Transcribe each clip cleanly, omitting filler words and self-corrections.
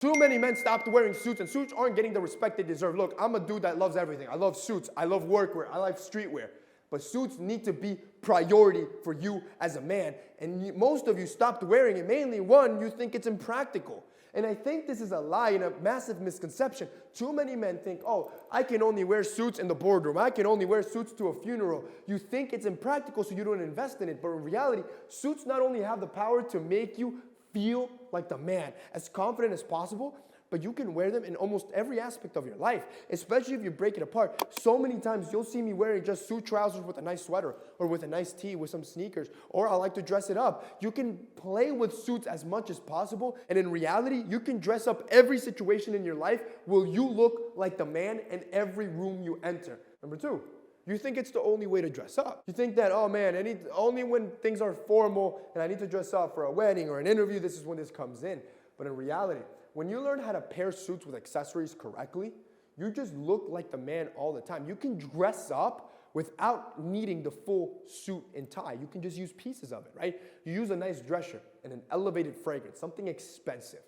Too many men stopped wearing suits, and suits aren't getting the respect they deserve. Look, I'm a dude that loves everything. I love suits. I love workwear. I like streetwear. But suits need to be priority for you as a man. And most of you stopped wearing it. Mainly, one, you think it's impractical. And I think this is a lie and a massive misconception. Too many men think, oh, I can only wear suits in the boardroom. I can only wear suits to a funeral. You think it's impractical, so you don't invest in it. But in reality, suits not only have the power to make you feel like the man, as confident as possible, but you can wear them in almost every aspect of your life, especially if you break it apart. So many times you'll see me wearing just suit trousers with a nice sweater or with a nice tee with some sneakers, or I like to dress it up. You can play with suits as much as possible, and in reality, you can dress up every situation in your life. Will you look like the man in every room you enter? Number two, you think it's the only way to dress up. You think that, oh man, only when things are formal and I need to dress up for a wedding or an interview, this is when this comes in. But in reality, when you learn how to pair suits with accessories correctly, you just look like the man all the time. You can dress up without needing the full suit and tie. You can just use pieces of it, right? You use a nice dress shirt and an elevated fragrance, something expensive.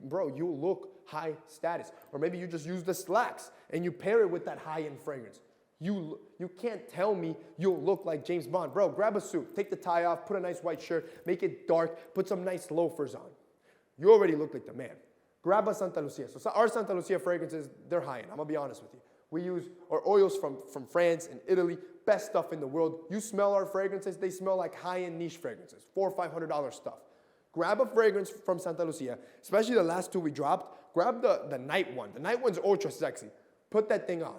Bro, you look high status. Or maybe you just use the slacks and you pair it with that high-end fragrance. You can't tell me you'll look like James Bond. Bro, grab a suit, take the tie off, put a nice white shirt, make it dark, put some nice loafers on. You already look like the man. Grab a Santa Lucia. So our Santa Lucia fragrances, they're high-end. I'm going to be honest with you. We use our oils from France and Italy, best stuff in the world. You smell our fragrances, they smell like high-end niche fragrances, $400 or $500 stuff. Grab a fragrance from Santa Lucia, especially the last two we dropped. Grab the night one. The night one's ultra sexy. Put that thing on.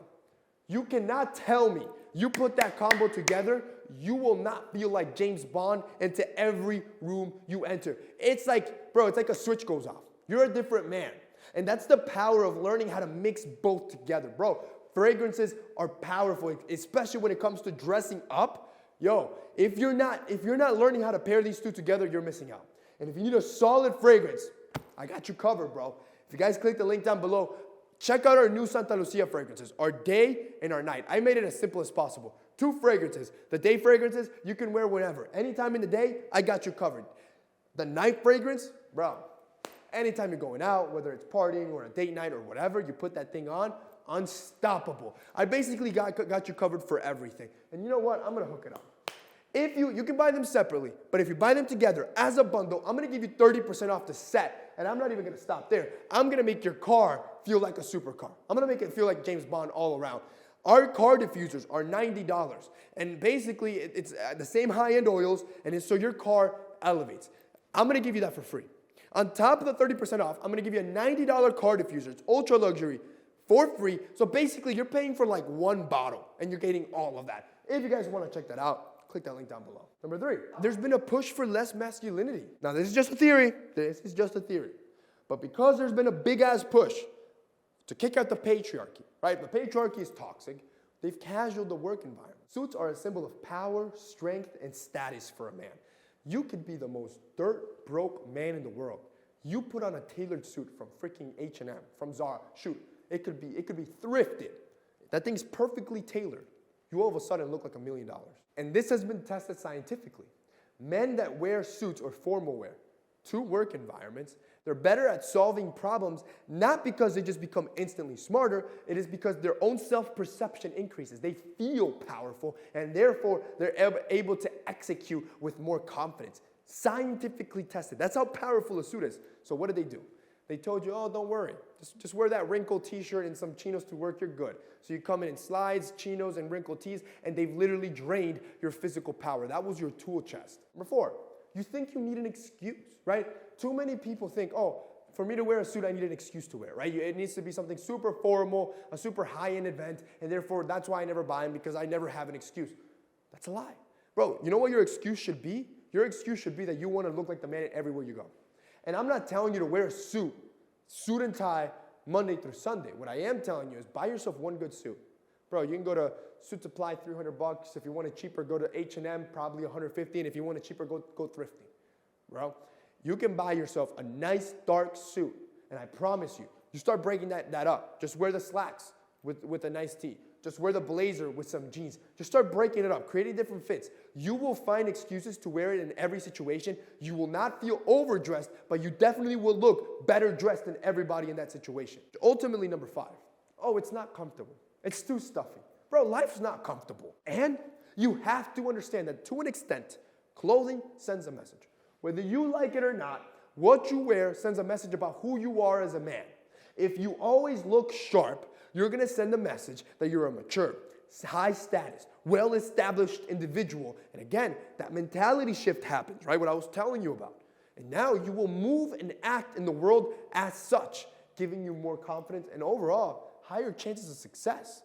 You cannot tell me you put that combo together, you will not feel like James Bond into every room you enter. It's like, bro, it's like a switch goes off. You're a different man. And that's the power of learning how to mix both together. Bro, fragrances are powerful, especially when it comes to dressing up. Yo, if you're not learning how to pair these two together, you're missing out. And if you need a solid fragrance, I got you covered, bro. If you guys click the link down below, check out our new Santa Lucia fragrances, our day and our night. I made it as simple as possible. 2 fragrances. The day fragrances, you can wear whenever. Anytime in the day, I got you covered. The night fragrance, bro, anytime you're going out, whether it's partying or a date night or whatever, you put that thing on, unstoppable. I basically got you covered for everything. And you know what? I'm going to hook it up. If you can buy them separately, but if you buy them together as a bundle, I'm going to give you 30% off the set. And I'm not even going to stop there. I'm going to make your car feel like a supercar. I'm going to make it feel like James Bond all around. Our car diffusers are $90. And basically, it's the same high-end oils, and so your car elevates. I'm going to give you that for free. On top of the 30% off, I'm going to give you a $90 car diffuser. It's ultra luxury for free. So basically, you're paying for like 1 bottle, and you're getting all of that. If you guys want to check that out, click that link down below. Number 3, there's been a push for less masculinity. Now, this is just a theory. This is just a theory. But because there's been a big-ass push to kick out the patriarchy, right? The patriarchy is toxic. They've casualed the work environment. Suits are a symbol of power, strength, and status for a man. You could be the most dirt-broke man in the world. You put on a tailored suit from freaking H&M, from Zara. Shoot, it could be thrifted. That thing's perfectly tailored. You all of a sudden look like $1 million. And this has been tested scientifically. Men that wear suits or formal wear to work environments, they're better at solving problems, not because they just become instantly smarter, it is because their own self-perception increases. They feel powerful, and therefore they're able to execute with more confidence. Scientifically tested. That's how powerful a suit is. So what did they do? They told you, oh, don't worry. Just wear that wrinkled t-shirt and some chinos to work, you're good. So you come in slides, chinos, and wrinkled tees, and they've literally drained your physical power. That was your tool chest. Number 4, you think you need an excuse, right? Too many people think, oh, for me to wear a suit, I need an excuse to wear, right? It needs to be something super formal, a super high-end event, and therefore that's why I never buy them, because I never have an excuse. That's a lie. Bro, you know what your excuse should be? Your excuse should be that you want to look like the man everywhere you go. And I'm not telling you to wear a suit and tie, Monday through Sunday. What I am telling you is buy yourself one good suit. Bro, you can go to Suit Supply, $300. If you want it cheaper, go to H&M, probably $150. And if you want it cheaper, go thrifting. Bro, you can buy yourself a nice dark suit. And I promise you, you start breaking that up. Just wear the slacks with a nice tee. just wear the blazer with some jeans. Just start breaking it up, creating different fits. You will find excuses to wear it in every situation. You will not feel overdressed, but you definitely will look better dressed than everybody in that situation. Ultimately, number 5, oh, it's not comfortable. It's too stuffy. Bro, life's not comfortable. And you have to understand that to an extent, clothing sends a message. Whether you like it or not, what you wear sends a message about who you are as a man. If you always look sharp, you're going to send a message that you're a mature, high status, well-established individual. And again, that mentality shift happens, right? What I was telling you about. And now you will move and act in the world as such, giving you more confidence and overall higher chances of success.